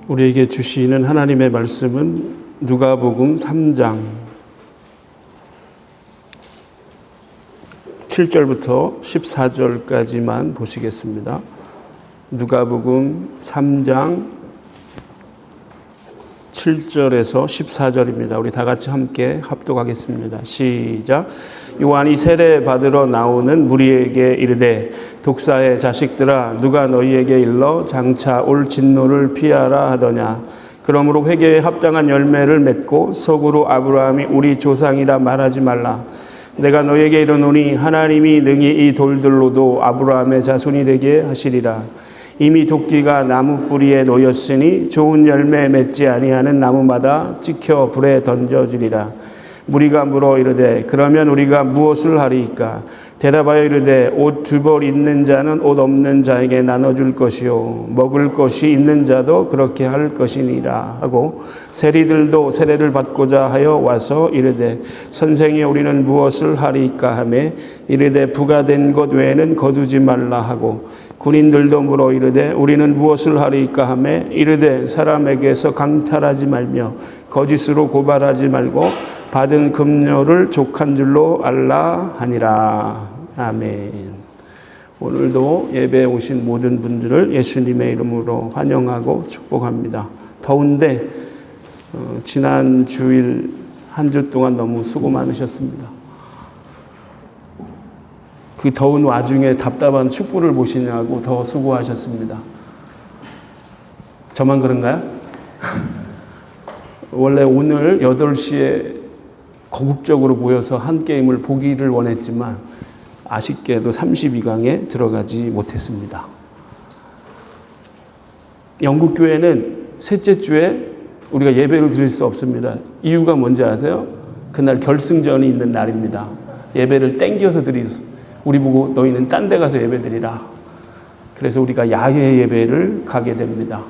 우리에게 주시는 하나님의 말씀은 누가복음 3장 7절부터 14절까지만 보시겠습니다. 누가복음 3장 7절에서 14절입니다. 우리 다 같이 함께 합독하겠습니다. 시작. 요한이 세례 받으러 나오는 무리에게 이르되 독사의 자식들아 누가 너희에게 일러 장차 올 진노를 피하라 하더냐. 그러므로 회개에 합당한 열매를 맺고 속으로 아브라함이 우리 조상이라 말하지 말라. 내가 너희에게 이르노니 하나님이 능히 이 돌들로도 아브라함의 자손이 되게 하시리라. 이미 도끼가 나무 뿌리에 놓였으니 좋은 열매 맺지 아니하는 나무마다 찍혀 불에 던져지리라. 무리가 물어 이르되 그러면 우리가 무엇을 하리이까? 대답하여 이르되 옷 두 벌 있는 자는 옷 없는 자에게 나눠줄 것이요 먹을 것이 있는 자도 그렇게 할 것이니라 하고 세리들도 세례를 받고자 하여 와서 이르되 선생이 우리는 무엇을 하리이까 하매 이르되 부가된 것 외에는 거두지 말라 하고 군인들도 물어 이르되 우리는 무엇을 하리이까 하매 이르되 사람에게서 강탈하지 말며 거짓으로 고발하지 말고 받은 급료를 족한 줄로 알라 하니라. 아멘. 오늘도 예배에 오신 모든 분들을 예수님의 이름으로 환영하고 축복합니다. 더운데 지난 주일 한 주 동안 너무 수고 많으셨습니다. 그 더운 와중에 답답한 축구를 보시냐고 더 수고하셨습니다. 저만 그런가요? 원래 오늘 8시에 거국적으로 모여서 한 게임을 보기를 원했지만 아쉽게도 32강에 들어가지 못했습니다. 영국 교회는 셋째 주에 우리가 예배를 드릴 수 없습니다. 이유가 뭔지 아세요? 그날 결승전이 있는 날입니다. 예배를 땡겨서 우리 보고 너희는 딴 데 가서 예배 드리라. 그래서 우리가 야외 예배를 가게 됩니다.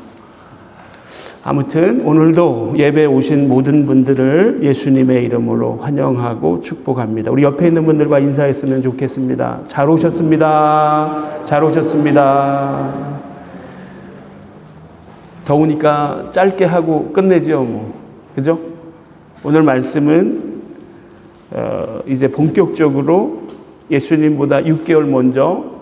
아무튼 오늘도 예배에 오신 모든 분들을 예수님의 이름으로 환영하고 축복합니다. 우리 옆에 있는 분들과 인사했으면 좋겠습니다. 잘 오셨습니다. 잘 오셨습니다. 더우니까 짧게 하고 끝내죠, 뭐. 그죠? 오늘 말씀은 이제 본격적으로 예수님보다 6개월 먼저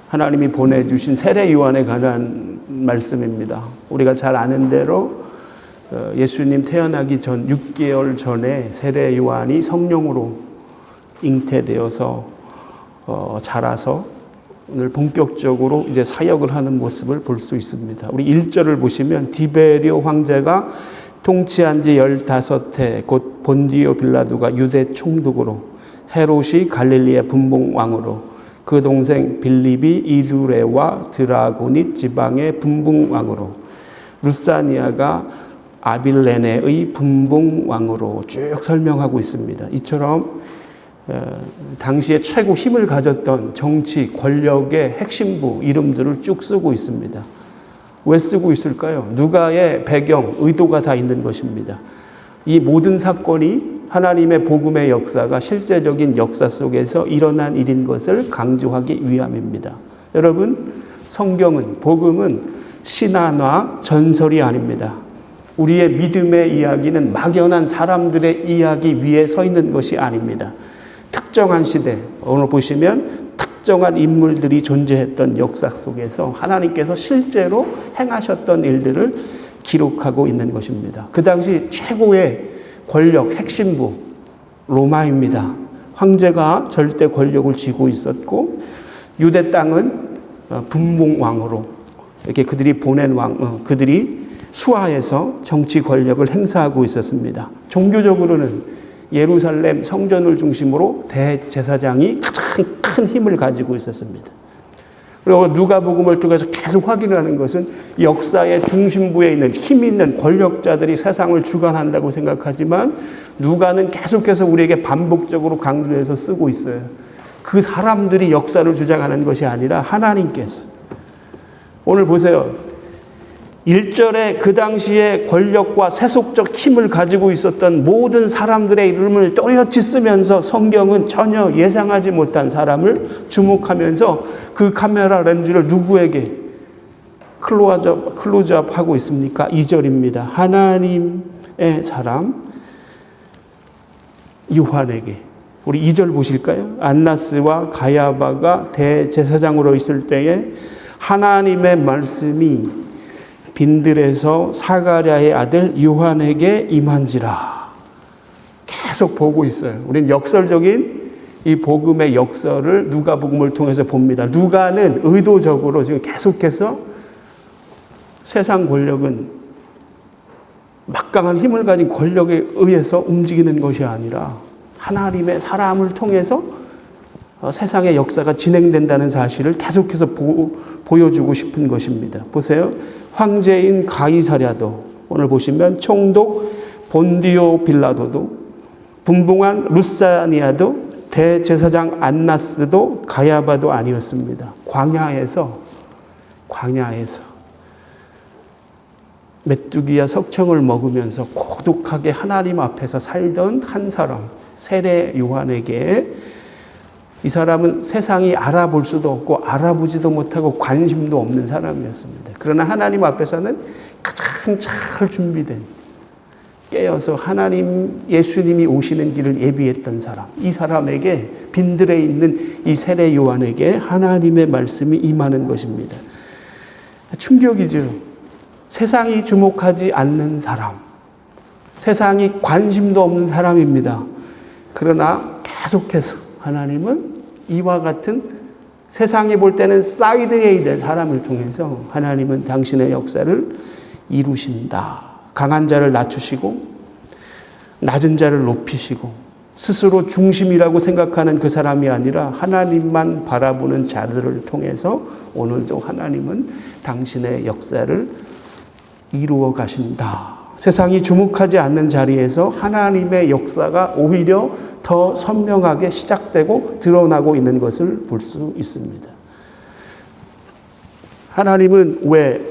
하나님이 보내주신 세례 요한에 관한 말씀입니다. 우리가 잘 아는 대로 예수님 태어나기 전 6개월 전에 세례 요한이 성령으로 잉태되어서 자라서 오늘 본격적으로 이제 사역을 하는 모습을 볼 수 있습니다. 우리 1절을 보시면 디베리오 황제가 통치한 지 15해 곧 본디오 빌라도가 유대 총독으로 헤롯이 갈릴리의 분봉왕으로 그 동생 빌립이 이두레와 드라고닛 지방의 분봉왕으로 루사니아가 아빌레네의 분봉왕으로 쭉 설명하고 있습니다. 이처럼 당시에 최고 힘을 가졌던 정치, 권력의 핵심부 이름들을 쭉 쓰고 있습니다. 왜 쓰고 있을까요? 누가의 배경, 의도가 다 있는 것입니다. 이 모든 사건이 하나님의 복음의 역사가 실제적인 역사 속에서 일어난 일인 것을 강조하기 위함입니다. 여러분, 성경은, 복음은 신화나 전설이 아닙니다. 우리의 믿음의 이야기는 막연한 사람들의 이야기 위에 서 있는 것이 아닙니다. 특정한 시대, 오늘 보시면 특정한 인물들이 존재했던 역사 속에서 하나님께서 실제로 행하셨던 일들을 기록하고 있는 것입니다. 그 당시 최고의 권력 핵심부 로마입니다. 황제가 절대 권력을 쥐고 있었고 유대 땅은 분봉왕으로 이렇게 그들이 보낸 그들이 수하에서 정치 권력을 행사하고 있었습니다. 종교적으로는 예루살렘 성전을 중심으로 대제사장이 가장 큰 힘을 가지고 있었습니다. 그리고 누가복음을 통해서 계속 확인하는 것은 역사의 중심부에 있는 힘 있는 권력자들이 세상을 주관한다고 생각하지만 누가는 계속해서 우리에게 반복적으로 강조해서 쓰고 있어요. 그 사람들이 역사를 주장하는 것이 아니라 하나님께서. 오늘 보세요. 1절에 그 당시에 권력과 세속적 힘을 가지고 있었던 모든 사람들의 이름을 또렷이 쓰면서 성경은 전혀 예상하지 못한 사람을 주목하면서 그 카메라 렌즈를 누구에게? 클로즈업 하고 있습니까? 2절입니다. 하나님의 사람 요한에게. 우리 2절 보실까요? 안나스와 가야바가 대제사장으로 있을 때에 하나님의 말씀이 빈들에서 사가랴의 아들 요한에게 임한지라. 계속 보고 있어요. 우리는 역설적인 이 복음의 역설을 누가복음을 통해서 봅니다. 누가는 의도적으로 지금 계속해서 세상 권력은 막강한 힘을 가진 권력에 의해서 움직이는 것이 아니라 하나님의 사람을 통해서 세상의 역사가 진행된다는 사실을 계속해서 보여주고 싶은 것입니다. 보세요. 황제인 가이사랴도, 오늘 보시면 총독 본디오 빌라도도, 분봉한 루사니아도, 대제사장 안나스도 가야바도 아니었습니다. 광야에서 메뚜기와 석청을 먹으면서 고독하게 하나님 앞에서 살던 한 사람, 세례 요한에게, 이 사람은 세상이 알아볼 수도 없고 알아보지도 못하고 관심도 없는 사람이었습니다. 그러나 하나님 앞에서는 가장 잘 준비된, 깨어서 하나님 예수님이 오시는 길을 예비했던 사람, 이 사람에게, 빈들에 있는 이 세례 요한에게 하나님의 말씀이 임하는 것입니다. 충격이죠. 세상이 주목하지 않는 사람, 세상이 관심도 없는 사람입니다. 그러나 계속해서 하나님은 이와 같은 세상이 볼 때는 사이드에 될 사람을 통해서 하나님은 당신의 역사를 이루신다. 강한 자를 낮추시고 낮은 자를 높이시고 스스로 중심이라고 생각하는 그 사람이 아니라 하나님만 바라보는 자들을 통해서 오늘도 하나님은 당신의 역사를 이루어 가신다. 세상이 주목하지 않는 자리에서 하나님의 역사가 오히려 더 선명하게 시작되고 드러나고 있는 것을 볼 수 있습니다. 하나님은 왜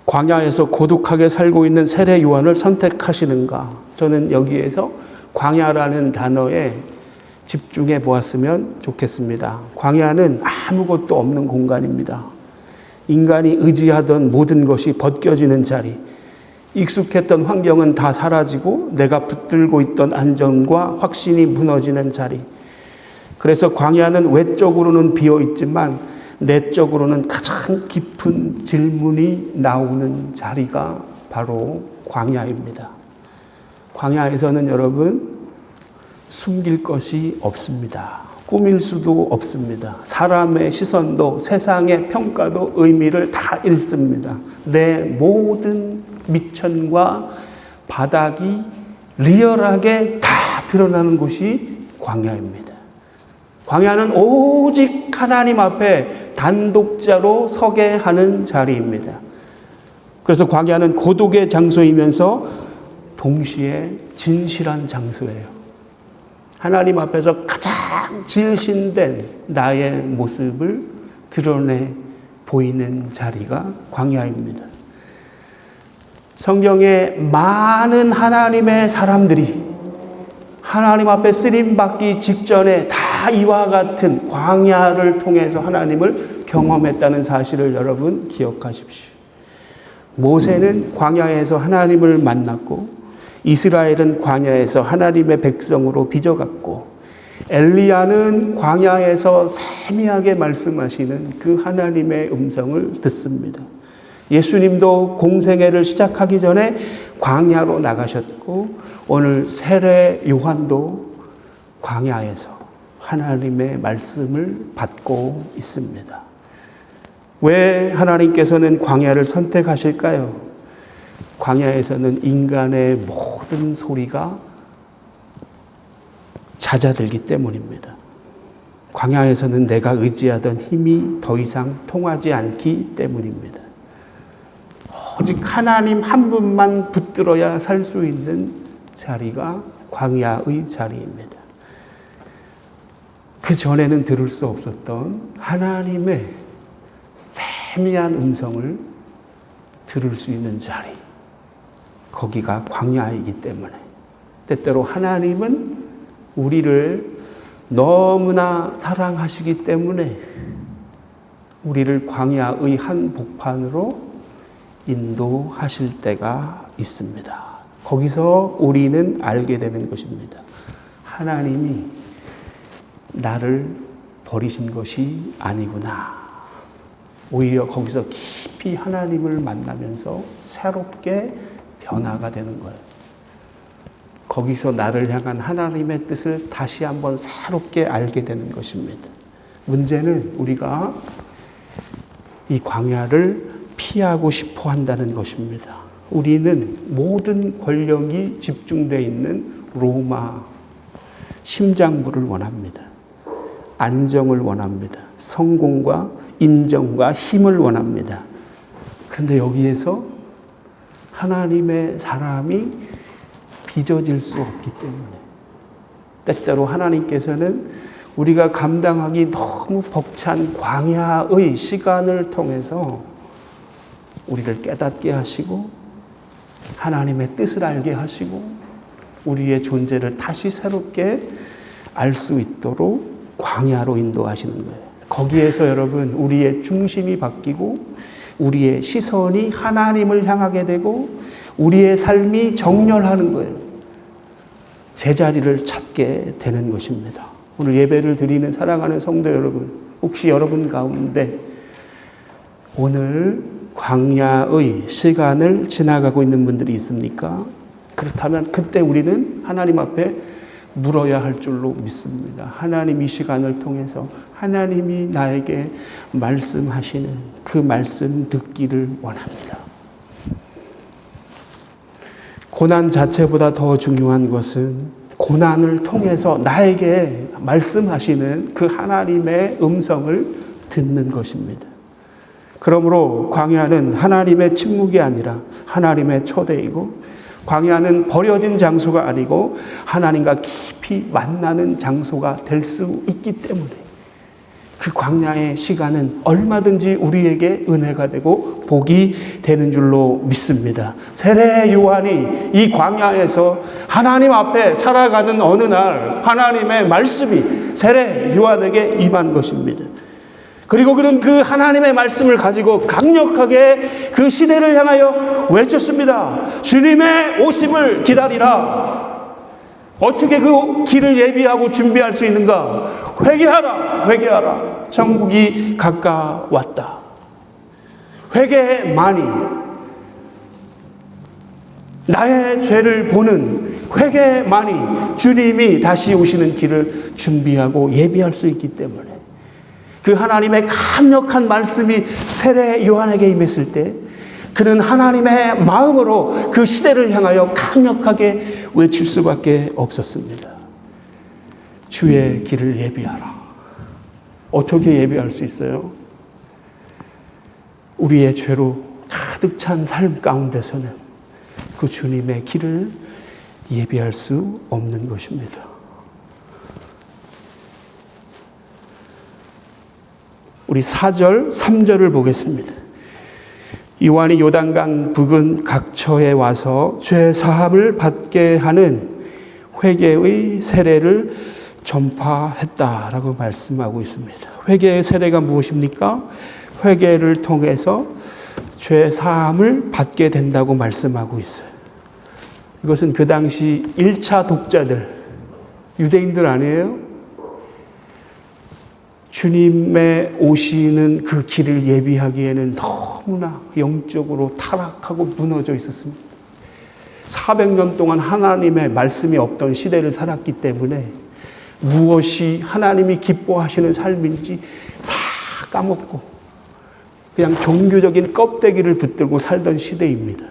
광야에서 고독하게 살고 있는 세례 요한을 선택하시는가? 저는 여기에서 광야라는 단어에 집중해 보았으면 좋겠습니다. 광야는 아무것도 없는 공간입니다. 인간이 의지하던 모든 것이 벗겨지는 자리, 익숙했던 환경은 다 사라지고 내가 붙들고 있던 안정과 확신이 무너지는 자리. 그래서 광야는 외적으로는 비어있지만 내적으로는 가장 깊은 질문이 나오는 자리가 바로 광야입니다. 광야에서는 여러분 숨길 것이 없습니다. 꾸밀 수도 없습니다. 사람의 시선도 세상의 평가도 의미를 다 잃습니다. 내 모든 미천과 바닥이 리얼하게 다 드러나는 곳이 광야입니다. 광야는 오직 하나님 앞에 단독자로 서게 하는 자리입니다. 그래서 광야는 고독의 장소이면서 동시에 진실한 장소예요. 하나님 앞에서 가장 질신된 나의 모습을 드러내 보이는 자리가 광야입니다. 성경에 많은 하나님의 사람들이 하나님 앞에 쓰림받기 직전에 다 이와 같은 광야를 통해서 하나님을 경험했다는 사실을 여러분 기억하십시오. 모세는 광야에서 하나님을 만났고 이스라엘은 광야에서 하나님의 백성으로 빚어갔고 엘리야는 광야에서 세미하게 말씀하시는 그 하나님의 음성을 듣습니다. 예수님도 공생애를 시작하기 전에 광야로 나가셨고 오늘 세례 요한도 광야에서 하나님의 말씀을 받고 있습니다. 왜 하나님께서는 광야를 선택하실까요? 광야에서는 인간의 모든 소리가 잦아들기 때문입니다. 광야에서는 내가 의지하던 힘이 더 이상 통하지 않기 때문입니다. 오직 하나님 한 분만 붙들어야 살 수 있는 자리가 광야의 자리입니다. 그 전에는 들을 수 없었던 하나님의 세미한 음성을 들을 수 있는 자리, 거기가 광야이기 때문에 때때로 하나님은 우리를 너무나 사랑하시기 때문에 우리를 광야의 한복판으로 인도하실 때가 있습니다. 거기서 우리는 알게 되는 것입니다. 하나님이 나를 버리신 것이 아니구나. 오히려 거기서 깊이 하나님을 만나면서 새롭게 변화가 되는 거예요. 거기서 나를 향한 하나님의 뜻을 다시 한번 새롭게 알게 되는 것입니다. 문제는 우리가 이 광야를 피하고 싶어 한다는 것입니다. 우리는 모든 권력이 집중되어 있는 로마 심장부를 원합니다. 안정을 원합니다. 성공과 인정과 힘을 원합니다. 그런데 여기에서 하나님의 사람이 빚어질 수 없기 때문에 때때로 하나님께서는 우리가 감당하기 너무 벅찬 광야의 시간을 통해서 우리를 깨닫게 하시고 하나님의 뜻을 알게 하시고 우리의 존재를 다시 새롭게 알 수 있도록 광야로 인도하시는 거예요. 거기에서 여러분 우리의 중심이 바뀌고 우리의 시선이 하나님을 향하게 되고 우리의 삶이 정렬하는 거예요. 제자리를 찾게 되는 것입니다. 오늘 예배를 드리는 사랑하는 성도 여러분, 혹시 여러분 가운데 오늘 광야의 시간을 지나가고 있는 분들이 있습니까? 그렇다면 그때 우리는 하나님 앞에 물어야 할 줄로 믿습니다. 하나님 이 시간을 통해서 하나님이 나에게 말씀하시는 그 말씀 듣기를 원합니다. 고난 자체보다 더 중요한 것은 고난을 통해서 나에게 말씀하시는 그 하나님의 음성을 듣는 것입니다. 그러므로 광야는 하나님의 침묵이 아니라 하나님의 초대이고 광야는 버려진 장소가 아니고 하나님과 깊이 만나는 장소가 될 수 있기 때문에 그 광야의 시간은 얼마든지 우리에게 은혜가 되고 복이 되는 줄로 믿습니다. 세례 요한이 이 광야에서 하나님 앞에 살아가는 어느 날 하나님의 말씀이 세례 요한에게 임한 것입니다. 그리고 그는 그 하나님의 말씀을 가지고 강력하게 그 시대를 향하여 외쳤습니다. 주님의 오심을 기다리라. 어떻게 그 길을 예비하고 준비할 수 있는가? 회개하라, 회개하라. 천국이 가까웠다. 회개만이 나의 죄를 보는 회개만이 주님이 다시 오시는 길을 준비하고 예비할 수 있기 때문에 그 하나님의 강력한 말씀이 세례 요한에게 임했을 때 그는 하나님의 마음으로 그 시대를 향하여 강력하게 외칠 수밖에 없었습니다. 주의 길을 예비하라. 어떻게 예비할 수 있어요? 우리의 죄로 가득 찬 삶 가운데서는 그 주님의 길을 예비할 수 없는 것입니다. 우리 4절, 3절을 보겠습니다. 요한이 요단강 부근 각처에 와서 죄 사함을 받게 하는 회개의 세례를 전파했다라고 말씀하고 있습니다. 회개의 세례가 무엇입니까? 회개를 통해서 죄 사함을 받게 된다고 말씀하고 있어요. 이것은 그 당시 1차 독자들, 유대인들 아니에요? 주님의 오시는 그 길을 예비하기에는 너무나 영적으로 타락하고 무너져 있었습니다. 400년 동안 하나님의 말씀이 없던 시대를 살았기 때문에 무엇이 하나님이 기뻐하시는 삶인지 다 까먹고 그냥 종교적인 껍데기를 붙들고 살던 시대입니다.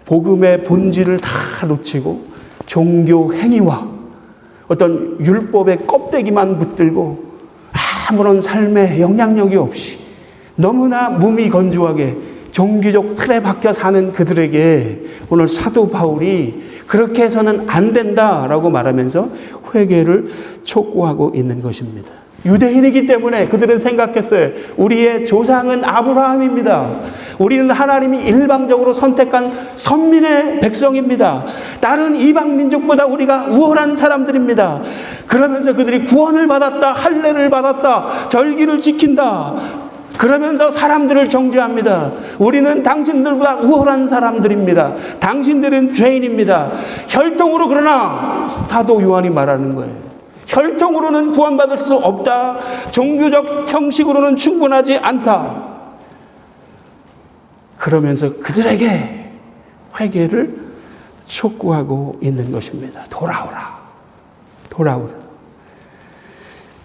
복음의 본질을 다 놓치고 종교 행위와 어떤 율법의 껍데기만 붙들고 아무런 삶의 영향력이 없이 너무나 무미건조하게 종교적 틀에 박혀 사는 그들에게 오늘 사도 바울이 그렇게 해서는 안 된다라고 말하면서 회개를 촉구하고 있는 것입니다. 유대인이기 때문에 그들은 생각했어요. 우리의 조상은 아브라함입니다. 우리는 하나님이 일방적으로 선택한 선민의 백성입니다. 다른 이방 민족보다 우리가 우월한 사람들입니다. 그러면서 그들이 구원을 받았다, 할례를 받았다, 절기를 지킨다. 그러면서 사람들을 정죄합니다. 우리는 당신들보다 우월한 사람들입니다. 당신들은 죄인입니다. 혈통으로 그러나 사도 요한이 말하는 거예요. 혈통으로는 구원받을 수 없다. 종교적 형식으로는 충분하지 않다. 그러면서 그들에게 회개를 촉구하고 있는 것입니다. 돌아오라. 돌아오라.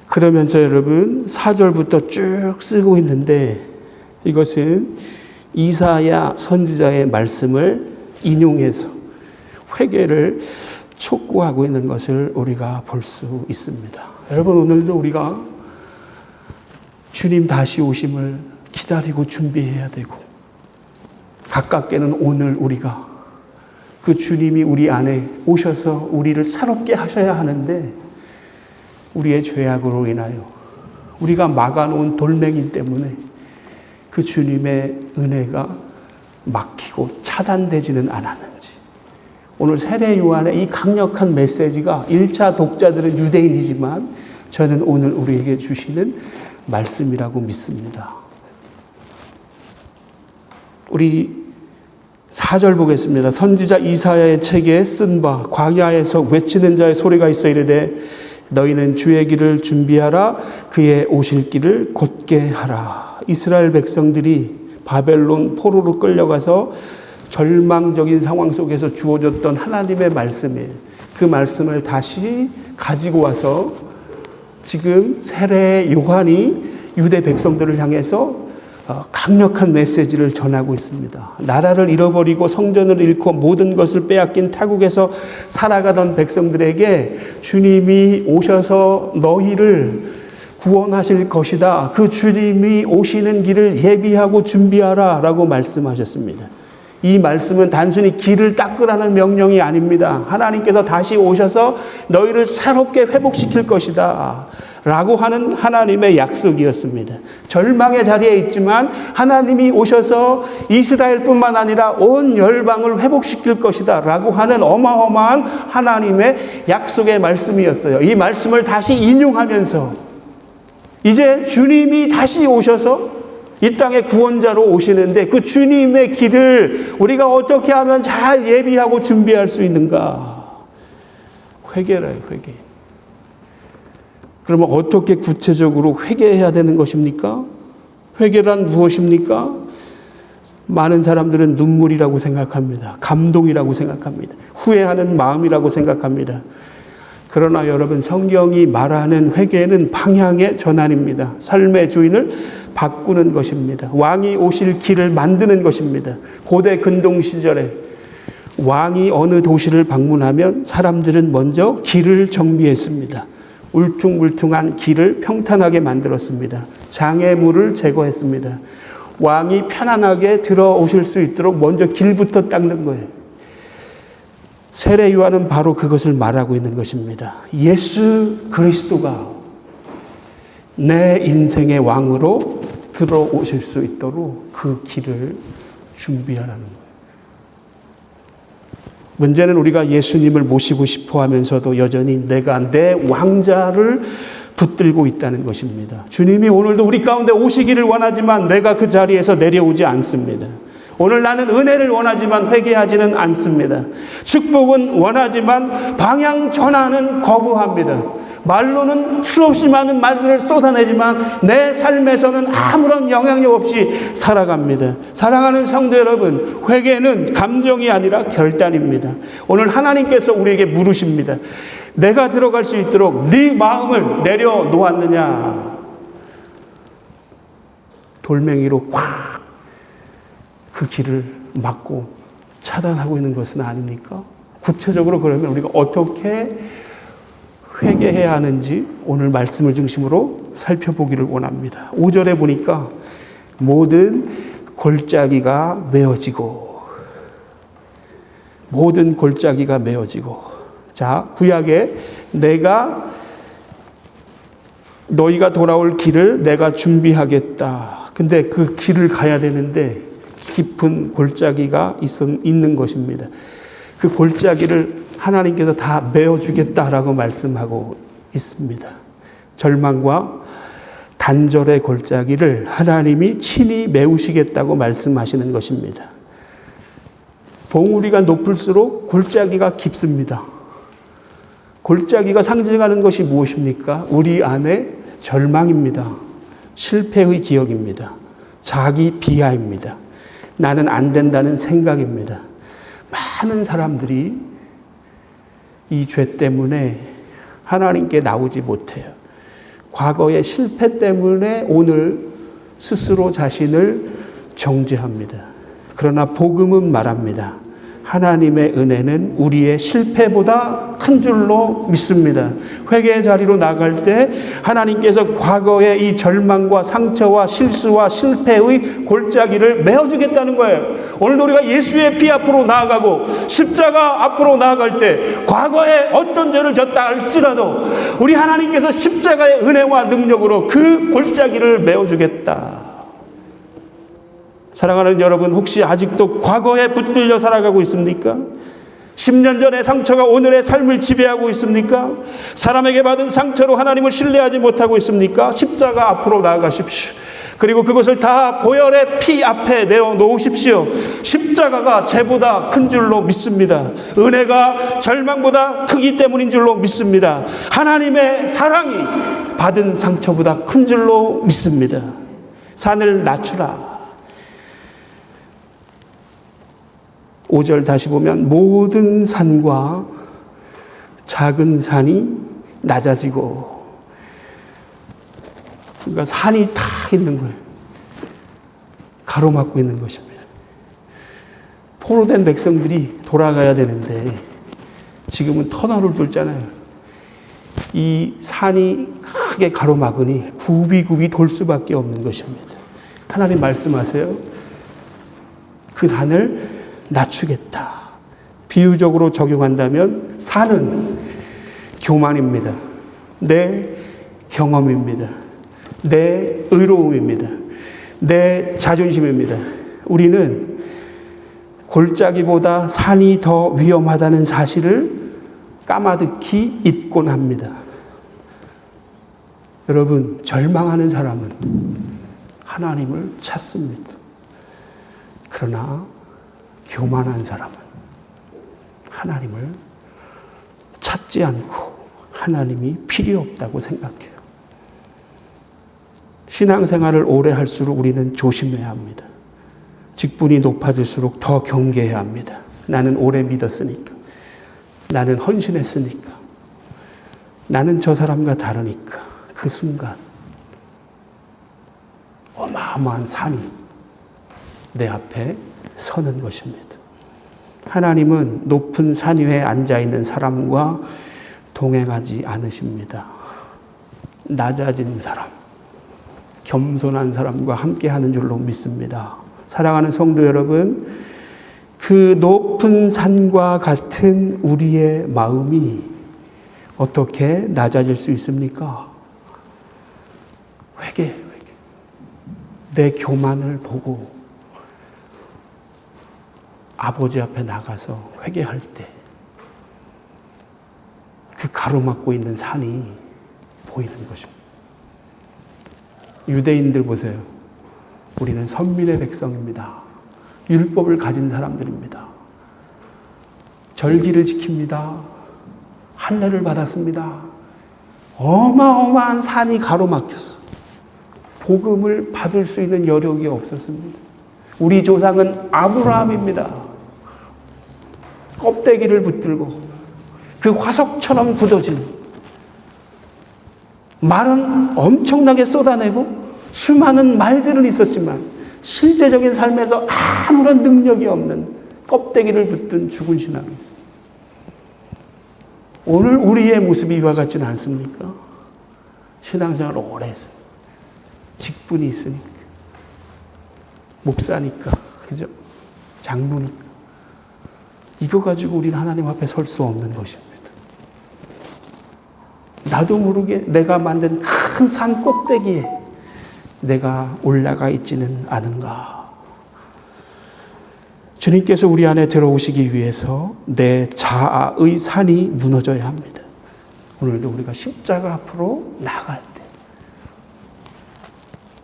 그러면서 여러분 4절부터 쭉 쓰고 있는데 이것은 이사야 선지자의 말씀을 인용해서 회개를 촉구하고 있는 것을 우리가 볼 수 있습니다. 여러분 오늘도 우리가 주님 다시 오심을 기다리고 준비해야 되고 가깝게는 오늘 우리가 그 주님이 우리 안에 오셔서 우리를 새롭게 하셔야 하는데 우리의 죄악으로 인하여 우리가 막아놓은 돌멩이 때문에 그 주님의 은혜가 막히고 차단되지는 않았는지 오늘 세례 요한의 이 강력한 메시지가 1차 독자들은 유대인이지만 저는 오늘 우리에게 주시는 말씀이라고 믿습니다. 우리 4절 보겠습니다. 선지자 이사야의 책에 쓴 바 광야에서 외치는 자의 소리가 있어 이르되 너희는 주의 길을 준비하라 그의 오실 길을 곧게 하라. 이스라엘 백성들이 바벨론 포로로 끌려가서 절망적인 상황 속에서 주어졌던 하나님의 말씀이에요. 그 말씀을 다시 가지고 와서 지금 세례 요한이 유대 백성들을 향해서 강력한 메시지를 전하고 있습니다. 나라를 잃어버리고 성전을 잃고 모든 것을 빼앗긴 타국에서 살아가던 백성들에게 주님이 오셔서 너희를 구원하실 것이다. 그 주님이 오시는 길을 예비하고 준비하라 라고 말씀하셨습니다. 이 말씀은 단순히 길을 닦으라는 명령이 아닙니다. 하나님께서 다시 오셔서 너희를 새롭게 회복시킬 것이다 라고 하는 하나님의 약속이었습니다. 절망의 자리에 있지만 하나님이 오셔서 이스라엘뿐만 아니라 온 열방을 회복시킬 것이다 라고 하는 어마어마한 하나님의 약속의 말씀이었어요. 이 말씀을 다시 인용하면서 이제 주님이 다시 오셔서 이 땅에 구원자로 오시는데 그 주님의 길을 우리가 어떻게 하면 잘 예비하고 준비할 수 있는가? 회개래요, 회개. 그러면 어떻게 구체적으로 회개해야 되는 것입니까? 회개란 무엇입니까? 많은 사람들은 눈물이라고 생각합니다. 감동이라고 생각합니다. 후회하는 마음이라고 생각합니다. 그러나 여러분 성경이 말하는 회개는 방향의 전환입니다. 삶의 주인을 바꾸는 것입니다. 왕이 오실 길을 만드는 것입니다. 고대 근동 시절에 왕이 어느 도시를 방문하면 사람들은 먼저 길을 정비했습니다. 울퉁불퉁한 길을 평탄하게 만들었습니다. 장애물을 제거했습니다. 왕이 편안하게 들어오실 수 있도록 먼저 길부터 닦는 거예요. 세례 요한은 바로 그것을 말하고 있는 것입니다. 예수 그리스도가 내 인생의 왕으로 들어오실 수 있도록 그 길을 준비하라는 거예요. 문제는 우리가 예수님을 모시고 싶어 하면서도 여전히 내가 내 왕자를 붙들고 있다는 것입니다. 주님이 오늘도 우리 가운데 오시기를 원하지만 내가 그 자리에서 내려오지 않습니다. 오늘 나는 은혜를 원하지만 회개하지는 않습니다. 축복은 원하지만 방향 전환은 거부합니다. 말로는 수없이 많은 말들을 쏟아내지만 내 삶에서는 아무런 영향력 없이 살아갑니다. 사랑하는 성도 여러분, 회개는 감정이 아니라 결단입니다. 오늘 하나님께서 우리에게 물으십니다. 내가 들어갈 수 있도록 네 마음을 내려놓았느냐? 돌멩이로 꽉 그 길을 막고 차단하고 있는 것은 아닙니까? 구체적으로 그러면 우리가 어떻게 회개해야 하는지 오늘 말씀을 중심으로 살펴보기를 원합니다. 5절에 보니까 모든 골짜기가 메어지고 모든 골짜기가 메어지고 자 구약에 내가 너희가 돌아올 길을 내가 준비하겠다. 근데 그 길을 가야 되는데 깊은 골짜기가 있는 것입니다. 그 골짜기를 하나님께서 다 메워주겠다라고 말씀하고 있습니다. 절망과 단절의 골짜기를 하나님이 친히 메우시겠다고 말씀하시는 것입니다. 봉우리가 높을수록 골짜기가 깊습니다. 골짜기가 상징하는 것이 무엇입니까? 우리 안에 절망입니다. 실패의 기억입니다. 자기 비하입니다. 나는 안 된다는 생각입니다. 많은 사람들이 이 죄 때문에 하나님께 나오지 못해요. 과거의 실패 때문에 오늘 스스로 자신을 정죄합니다. 그러나 복음은 말합니다. 하나님의 은혜는 우리의 실패보다 큰 줄로 믿습니다. 회개의 자리로 나갈 때 하나님께서 과거의 이 절망과 상처와 실수와 실패의 골짜기를 메워주겠다는 거예요. 오늘도 우리가 예수의 피 앞으로 나아가고 십자가 앞으로 나아갈 때 과거에 어떤 죄를 졌다 할지라도 우리 하나님께서 십자가의 은혜와 능력으로 그 골짜기를 메워주겠다. 사랑하는 여러분, 혹시 아직도 과거에 붙들려 살아가고 있습니까? 10년 전의 상처가 오늘의 삶을 지배하고 있습니까? 사람에게 받은 상처로 하나님을 신뢰하지 못하고 있습니까? 십자가 앞으로 나아가십시오. 그리고 그것을 다 보혈의 피 앞에 내어놓으십시오. 십자가가 죄보다 큰 줄로 믿습니다. 은혜가 절망보다 크기 때문인 줄로 믿습니다. 하나님의 사랑이 받은 상처보다 큰 줄로 믿습니다. 산을 낮추라. 5절 다시 보면 모든 산과 작은 산이 낮아지고, 그러니까 산이 다 있는 거예요. 가로막고 있는 것입니다. 포로된 백성들이 돌아가야 되는데 지금은 터널을 뚫잖아요. 이 산이 크게 가로막으니 굽이굽이 돌 수밖에 없는 것입니다. 하나님 말씀하세요. 그 산을 낮추겠다. 비유적으로 적용한다면 산은 교만입니다. 내 경험입니다. 내 의로움입니다. 내 자존심입니다. 우리는 골짜기보다 산이 더 위험하다는 사실을 까마득히 잊곤 합니다. 여러분, 절망하는 사람은 하나님을 찾습니다. 그러나 교만한 사람은 하나님을 찾지 않고 하나님이 필요 없다고 생각해요. 신앙생활을 오래 할수록 우리는 조심해야 합니다. 직분이 높아질수록 더 경계해야 합니다. 나는 오래 믿었으니까. 나는 헌신했으니까. 나는 저 사람과 다르니까. 그 순간 어마어마한 산이 내 앞에 서는 것입니다. 하나님은 높은 산 위에 앉아있는 사람과 동행하지 않으십니다. 낮아진 사람, 겸손한 사람과 함께하는 줄로 믿습니다. 사랑하는 성도 여러분, 그 높은 산과 같은 우리의 마음이 어떻게 낮아질 수 있습니까? 회개. 내 교만을 보고 아버지 앞에 나가서 회개할 때 그 가로막고 있는 산이 보이는 것입니다. 유대인들 보세요. 우리는 선민의 백성입니다. 율법을 가진 사람들입니다. 절기를 지킵니다. 할례를 받았습니다. 어마어마한 산이 가로막혔어. 복음을 받을 수 있는 여력이 없었습니다. 우리 조상은 아브라함입니다. 껍데기를 붙들고 그 화석처럼 굳어진 말은 엄청나게 쏟아내고 수많은 말들은 있었지만 실제적인 삶에서 아무런 능력이 없는 껍데기를 붙든 죽은 신앙이 있어요. 오늘 우리의 모습이 이와 같지는 않습니까? 신앙생활을 오래 했어요. 직분이 있으니까. 목사니까, 그죠? 장로니까. 이거 가지고 우리는 하나님 앞에 설 수 없는 것입니다. 나도 모르게 내가 만든 큰 산 꼭대기에 내가 올라가 있지는 않은가. 주님께서 우리 안에 들어오시기 위해서 내 자아의 산이 무너져야 합니다. 오늘도 우리가 십자가 앞으로 나갈 때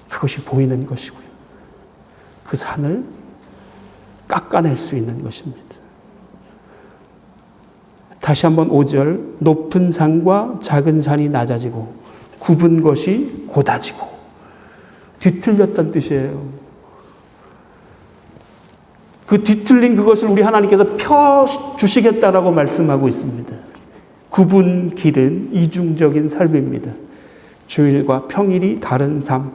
그것이 보이는 것이고요. 그 산을 깎아낼 수 있는 것입니다. 다시 한번 5절, 높은 산과 작은 산이 낮아지고 굽은 것이 곧아지고. 뒤틀렸다는 뜻이에요. 그 뒤틀린 그것을 우리 하나님께서 펴주시겠다라고 말씀하고 있습니다. 굽은 길은 이중적인 삶입니다. 주일과 평일이 다른 삶,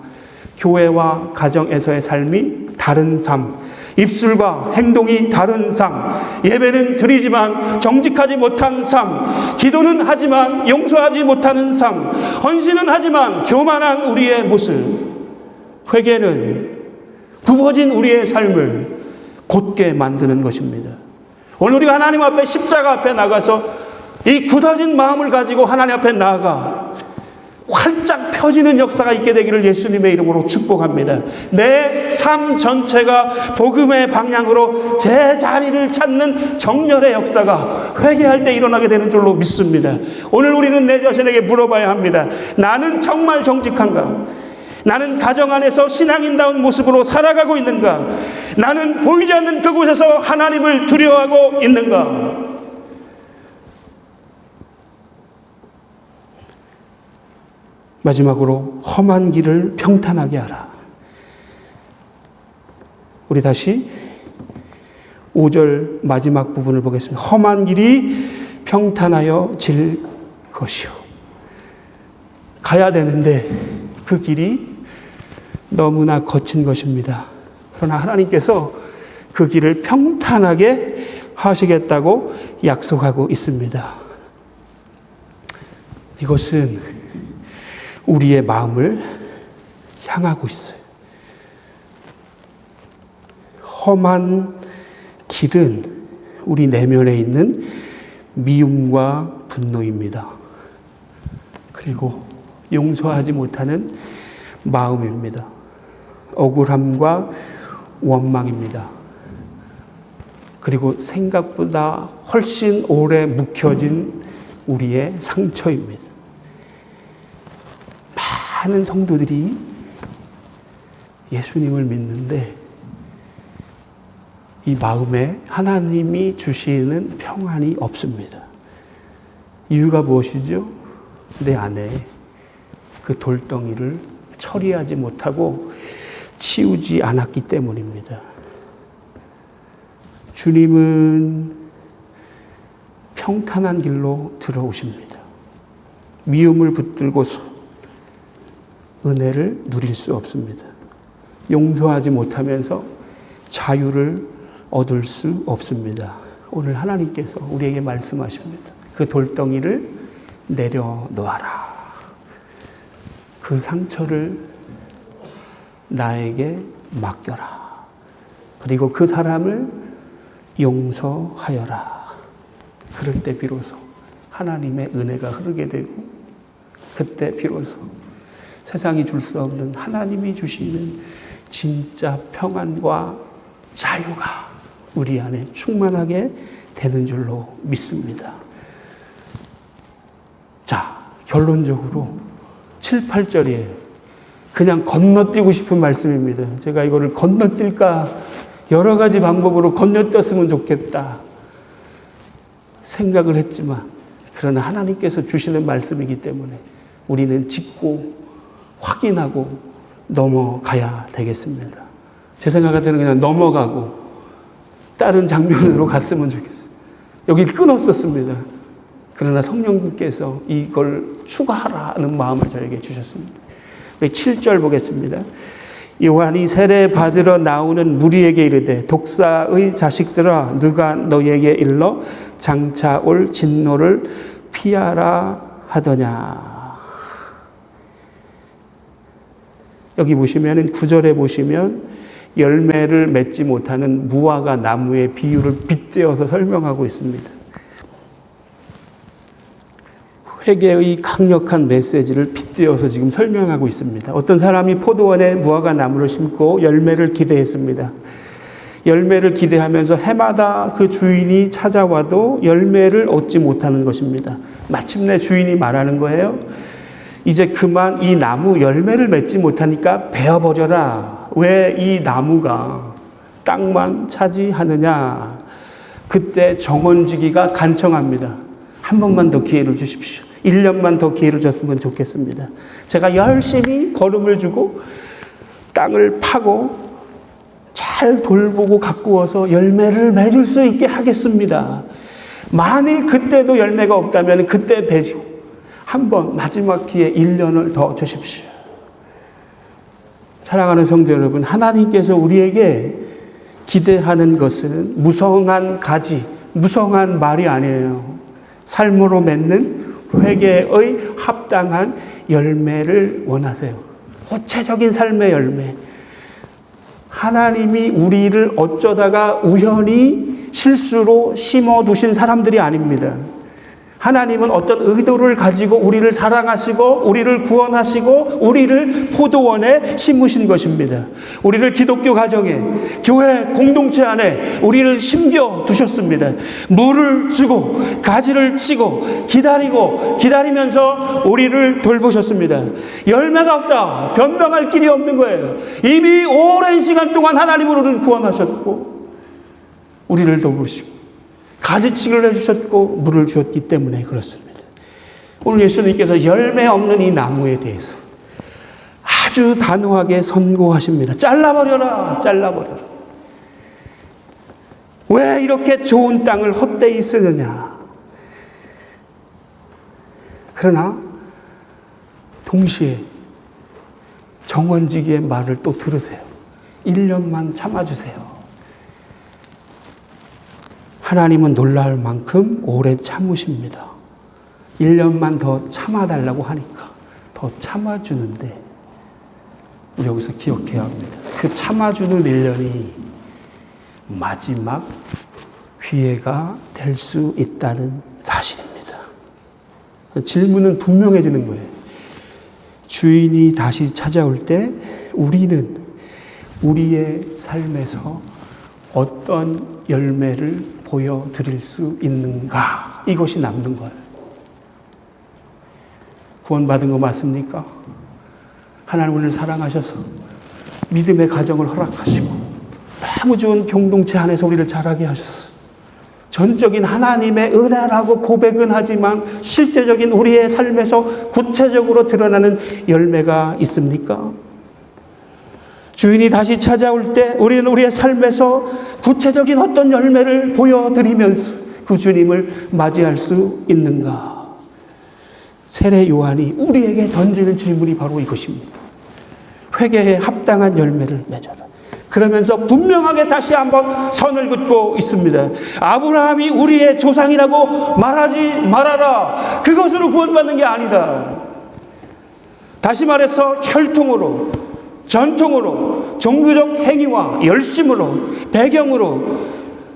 교회와 가정에서의 삶이 다른 삶, 입술과 행동이 다른 삶, 예배는 드리지만 정직하지 못한 삶, 기도는 하지만 용서하지 못하는 삶, 헌신은 하지만 교만한 우리의 모습, 회개는 굽어진 우리의 삶을 곧게 만드는 것입니다. 오늘 우리가 하나님 앞에 십자가 앞에 나가서 이 굳어진 마음을 가지고 하나님 앞에 나아가 활짝 펴지는 역사가 있게 되기를 예수님의 이름으로 축복합니다. 내 삶 전체가 복음의 방향으로 제 자리를 찾는 정렬의 역사가 회개할 때 일어나게 되는 줄로 믿습니다. 오늘 우리는 내 자신에게 물어봐야 합니다. 나는 정말 정직한가? 나는 가정 안에서 신앙인다운 모습으로 살아가고 있는가? 나는 보이지 않는 그곳에서 하나님을 두려워하고 있는가? 마지막으로 험한 길을 평탄하게 하라. 우리 다시 5절 마지막 부분을 보겠습니다. 험한 길이 평탄하여 질 것이요. 가야 되는데 그 길이 너무나 거친 것입니다. 그러나 하나님께서 그 길을 평탄하게 하시겠다고 약속하고 있습니다. 이것은 우리의 마음을 향하고 있어요. 험한 길은 우리 내면에 있는 미움과 분노입니다. 그리고 용서하지 못하는 마음입니다. 억울함과 원망입니다. 그리고 생각보다 훨씬 오래 묵혀진 우리의 상처입니다. 많은 성도들이 예수님을 믿는데 이 마음에 하나님이 주시는 평안이 없습니다. 이유가 무엇이죠? 내 안에 그 돌덩이를 처리하지 못하고 치우지 않았기 때문입니다. 주님은 평탄한 길로 들어오십니다. 미움을 붙들고서 은혜를 누릴 수 없습니다. 용서하지 못하면서 자유를 얻을 수 없습니다. 오늘 하나님께서 우리에게 말씀하십니다. 그 돌덩이를 내려놓아라. 그 상처를 나에게 맡겨라. 그리고 그 사람을 용서하여라. 그럴 때 비로소 하나님의 은혜가 흐르게 되고 그때 비로소 세상이 줄 수 없는 하나님이 주시는 진짜 평안과 자유가 우리 안에 충만하게 되는 줄로 믿습니다. 자, 결론적으로 7, 8절이에요. 그냥 건너뛰고 싶은 말씀입니다. 제가 이거를 건너뛸까 여러 가지 방법으로 건너뛰었으면 좋겠다 생각을 했지만 그러나 하나님께서 주시는 말씀이기 때문에 우리는 짚고 확인하고 넘어가야 되겠습니다. 제 생각 같아는 그냥 넘어가고 다른 장면으로 갔으면 좋겠어요. 여기를 끊었었습니다. 그러나 성령님께서 이걸 추가하라는 마음을 저에게 주셨습니다. 7절 보겠습니다. 요한이 세례 받으러 나오는 무리에게 이르되 독사의 자식들아 누가 너희에게 일러 장차 올 진노를 피하라 하더냐. 여기 보시면 9절에 보시면 열매를 맺지 못하는 무화과 나무의 비유를 빗대어서 설명하고 있습니다. 회개의 강력한 메시지를 빗대어서 지금 설명하고 있습니다. 어떤 사람이 포도원에 무화과 나무를 심고 열매를 기대했습니다. 열매를 기대하면서 해마다 그 주인이 찾아와도 열매를 얻지 못하는 것입니다. 마침내 주인이 말하는 거예요. 이제 그만 이 나무 열매를 맺지 못하니까 베어버려라. 왜 이 나무가 땅만 차지하느냐. 그때 정원지기가 간청합니다. 한 번만 더 기회를 주십시오. 1년만 더 기회를 줬으면 좋겠습니다. 제가 열심히 거름을 주고 땅을 파고 잘 돌보고 가꾸어서 열매를 맺을 수 있게 하겠습니다. 만일 그때도 열매가 없다면 그때 배지고 한번 마지막 기회 1년을 더 주십시오. 사랑하는 성도 여러분, 하나님께서 우리에게 기대하는 것은 무성한 가지, 무성한 말이 아니에요. 삶으로 맺는 회개의 합당한 열매를 원하세요. 구체적인 삶의 열매. 하나님이 우리를 어쩌다가 우연히 실수로 심어두신 사람들이 아닙니다. 하나님은 어떤 의도를 가지고 우리를 사랑하시고 우리를 구원하시고 우리를 포도원에 심으신 것입니다. 우리를 기독교 가정에, 교회 공동체 안에 우리를 심겨 두셨습니다. 물을 주고 가지를 치고 기다리면서 우리를 돌보셨습니다. 열매가 없다, 변명할 길이 없는 거예요. 이미 오랜 시간 동안 하나님은 우리를 구원하셨고 우리를 돌보시고 가지치기를 해주셨고 물을 주었기 때문에 그렇습니다. 오늘 예수님께서 열매 없는 이 나무에 대해서 아주 단호하게 선고하십니다. 잘라버려라, 잘라버려라. 왜 이렇게 좋은 땅을 헛되이 쓰느냐. 그러나 동시에 정원지기의 말을 또 들으세요. 1년만 참아주세요. 하나님은 놀랄 만큼 오래 참으십니다. 1년만 더 참아달라고 하니까 더 참아주는데 우리 여기서 기억해야 합니다. 그 참아주는 1년이 마지막 기회가 될 수 있다는 사실입니다. 질문은 분명해지는 거예요. 주인이 다시 찾아올 때 우리는 우리의 삶에서 어떤 열매를 보여드릴 수 있는가? 이것이 남는 거예요. 구원받은 거 맞습니까? 하나님 우리를 사랑하셔서 믿음의 가정을 허락하시고 너무 좋은 공동체 안에서 우리를 자라게 하셨어요. 전적인 하나님의 은혜라고 고백은 하지만 실제적인 우리의 삶에서 구체적으로 드러나는 열매가 있습니까? 주인이 다시 찾아올 때 우리는 우리의 삶에서 구체적인 어떤 열매를 보여드리면서 그 주님을 맞이할 수 있는가? 세례 요한이 우리에게 던지는 질문이 바로 이것입니다. 회개에 합당한 열매를 맺어라. 그러면서 분명하게 다시 한번 선을 긋고 있습니다. 아브라함이 우리의 조상이라고 말하지 말아라. 그것으로 구원받는 게 아니다. 다시 말해서 혈통으로, 전통으로, 종교적 행위와 열심으로, 배경으로,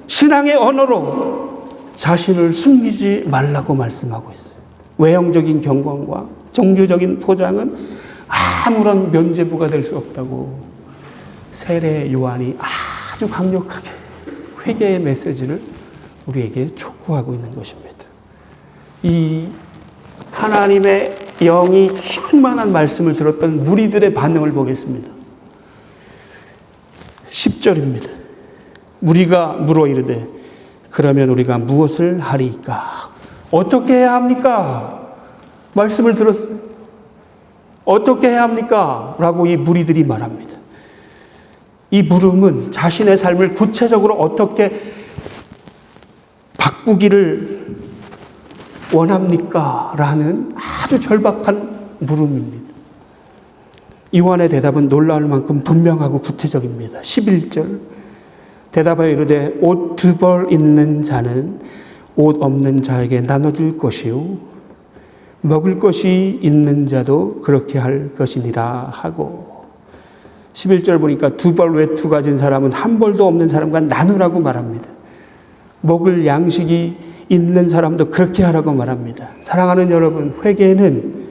신앙의 언어로 자신을 숨기지 말라고 말씀하고 있어요. 외형적인 경건과 종교적인 포장은 아무런 면죄부가 될 수 없다고 세례 요한이 아주 강력하게 회개의 메시지를 우리에게 촉구하고 있는 것입니다. 이 하나님의 영이 충만한 말씀을 들었던 무리들의 반응을 보겠습니다. 10절입니다. 무리가 물어 이르되 그러면 우리가 무엇을 하리이까? 어떻게 해야 합니까? 말씀을 들었어요. 어떻게 해야 합니까? 라고 이 무리들이 말합니다. 이 물음은 자신의 삶을 구체적으로 어떻게 바꾸기를 원합니까? 라는 아주 절박한 물음입니다. 요한의 대답은 놀라울 만큼 분명하고 구체적입니다. 11절 대답하여 이르되 옷 2벌 있는 자는 옷 없는 자에게 나눠줄 것이요 먹을 것이 있는 자도 그렇게 할 것이니라 하고 11절 보니까 2벌 외투 가진 사람은 1벌도 없는 사람과 나누라고 말합니다. 먹을 양식이 있는 사람도 그렇게 하라고 말합니다. 사랑하는 여러분, 회개는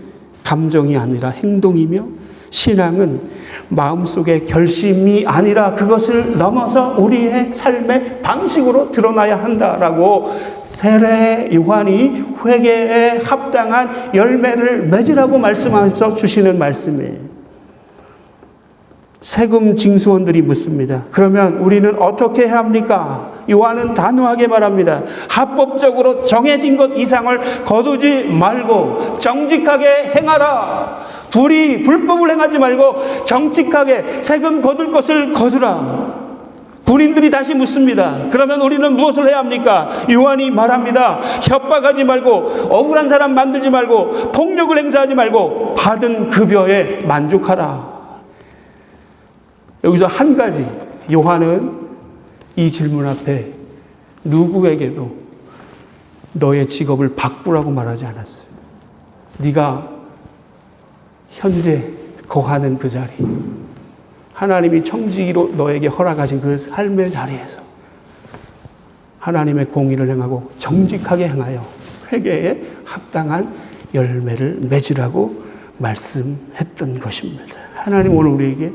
감정이 아니라 행동이며 신앙은 마음속의 결심이 아니라 그것을 넘어서 우리의 삶의 방식으로 드러나야 한다라고 세례 요한이 회개에 합당한 열매를 맺으라고 말씀하면서 주시는 말씀이에요. 세금 징수원들이 묻습니다. 그러면 우리는 어떻게 해야 합니까? 요한은 단호하게 말합니다. 합법적으로 정해진 것 이상을 거두지 말고 정직하게 행하라. 불법을 행하지 말고 정직하게 세금 거둘 것을 거두라. 군인들이 다시 묻습니다. 그러면 우리는 무엇을 해야 합니까? 요한이 말합니다. 협박하지 말고 억울한 사람 만들지 말고 폭력을 행사하지 말고 받은 급여에 만족하라. 여기서 한 가지, 요한은 이 질문 앞에 누구에게도 너의 직업을 바꾸라고 말하지 않았어요. 네가 현재 거하는 그 자리, 하나님이 청지기로 너에게 허락하신 그 삶의 자리에서 하나님의 공의를 행하고 정직하게 행하여 회개에 합당한 열매를 맺으라고 말씀했던 것입니다. 하나님 오늘 우리에게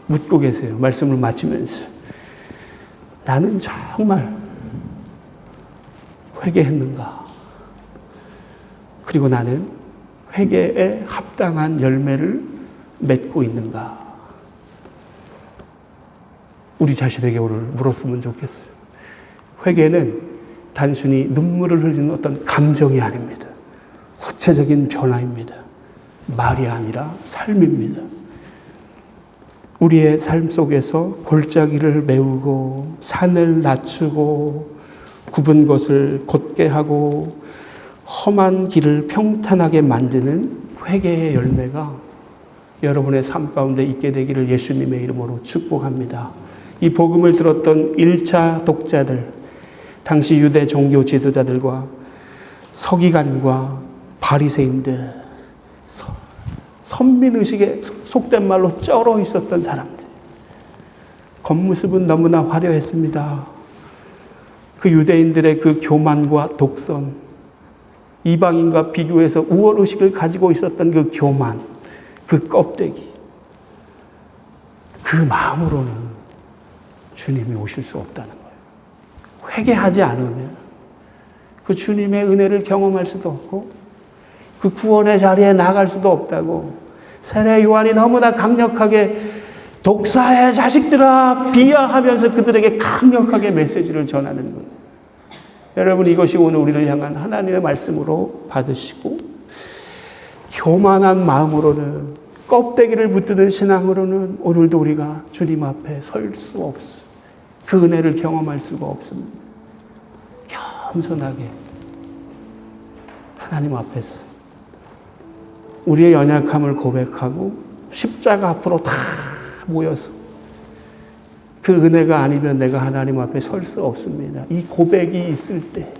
묻고 계세요. 말씀을 마치면서 나는 정말 회개했는가? 그리고 나는 회개에 합당한 열매를 맺고 있는가? 우리 자신에게 오늘 물었으면 좋겠어요. 회개는 단순히 눈물을 흘리는 어떤 감정이 아닙니다. 구체적인 변화입니다. 말이 아니라 삶입니다. 우리의 삶 속에서 골짜기를 메우고 산을 낮추고 굽은 것을 곧게 하고 험한 길을 평탄하게 만드는 회개의 열매가 여러분의 삶 가운데 있게 되기를 예수님의 이름으로 축복합니다. 이 복음을 들었던 1차 독자들, 당시 유대 종교 지도자들과 서기관과 바리새인들, 선민의식에 속된 말로 쩔어 있었던 사람들. 겉모습은 너무나 화려했습니다. 그 유대인들의 그 교만과 독선, 이방인과 비교해서 우월의식을 가지고 있었던 그 교만, 그 껍데기, 그 마음으로는 주님이 오실 수 없다는 거예요. 회개하지 않으면 그 주님의 은혜를 경험할 수도 없고 그 구원의 자리에 나갈 수도 없다고 세례 요한이 너무나 강력하게 독사의 자식들아 비하하면서 그들에게 강력하게 메시지를 전하는 거예요. 여러분, 이것이 오늘 우리를 향한 하나님의 말씀으로 받으시고 교만한 마음으로는, 껍데기를 붙드는 신앙으로는 오늘도 우리가 주님 앞에 설 수 없어요. 그 은혜를 경험할 수가 없습니다. 겸손하게 하나님 앞에서 우리의 연약함을 고백하고 십자가 앞으로 다 모여서 그 은혜가 아니면 내가 하나님 앞에 설 수 없습니다. 이 고백이 있을 때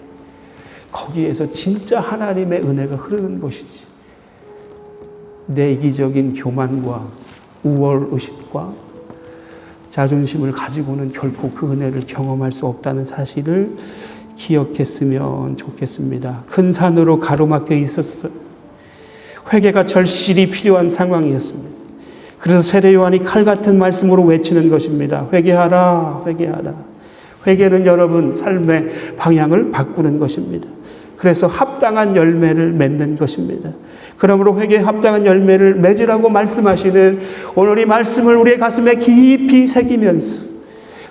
거기에서 진짜 하나님의 은혜가 흐르는 것이지, 내 이기적인 교만과 우월의식과 자존심을 가지고는 결코 그 은혜를 경험할 수 없다는 사실을 기억했으면 좋겠습니다. 큰 산으로 가로막혀 있었어요. 회개가 절실히 필요한 상황이었습니다. 그래서 세례 요한이 칼 같은 말씀으로 외치는 것입니다. 회개하라, 회개하라. 회개는 여러분 삶의 방향을 바꾸는 것입니다. 그래서 합당한 열매를 맺는 것입니다. 그러므로 회개에 합당한 열매를 맺으라고 말씀하시는 오늘 이 말씀을 우리의 가슴에 깊이 새기면서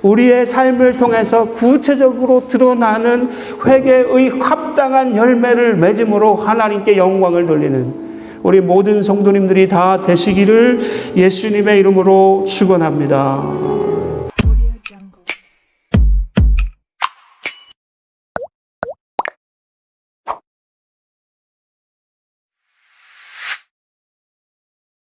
우리의 삶을 통해서 구체적으로 드러나는 회개의 합당한 열매를 맺음으로 하나님께 영광을 돌리는 우리 모든 성도님들이 다 되시기를 예수님의 이름으로 축원합니다.